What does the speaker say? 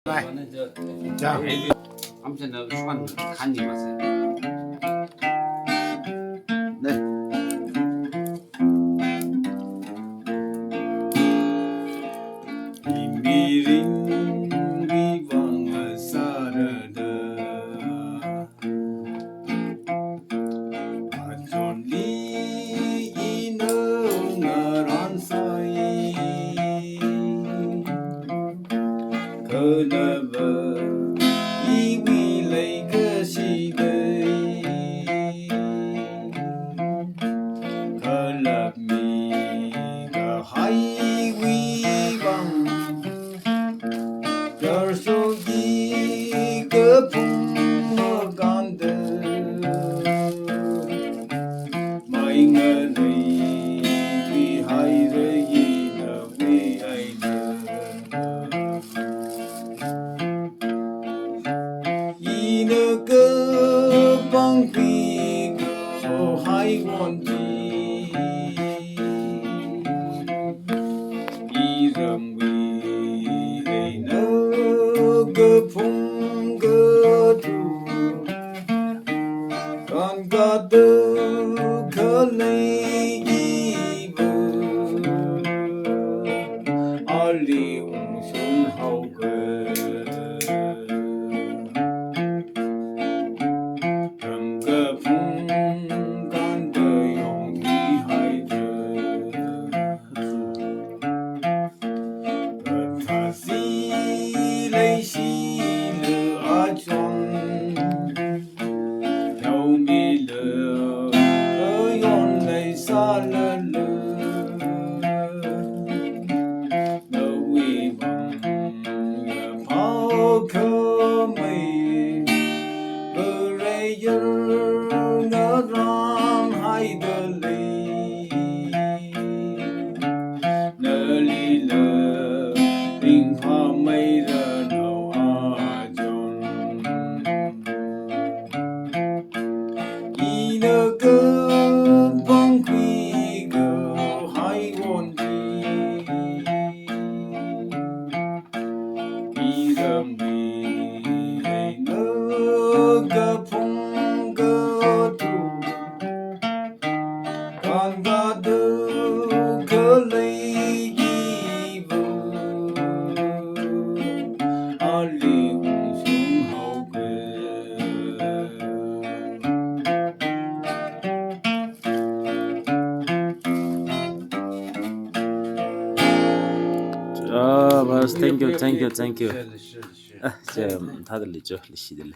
来， 이거는 저 자, 아무튼 너 수반 간이 왔어요. 네. 이미린 위방을 사르다 아존리 이능을 안사이 그너버 이위레이 그시대 걸럽미가 하이위방 결속이 그 풍어간들 마잉어리 위하이를 이너 위하이너 이너 그 방귀 그 하이원지 이름 위에 너그 풍거두 건가득 걸레이브 알리웅순하고 금거 풍간더 용위하이드西嘞西了阿庄，有米了，用嘞沙了了，那为王呀跑可美，不然有那让海的泪，那里了。林花美人头阿中，一那个崩溃个海湾地，一人为那个碰个土，看个都可累。بس ثانك يو. 아, 이제 다들 있죠. 리시들.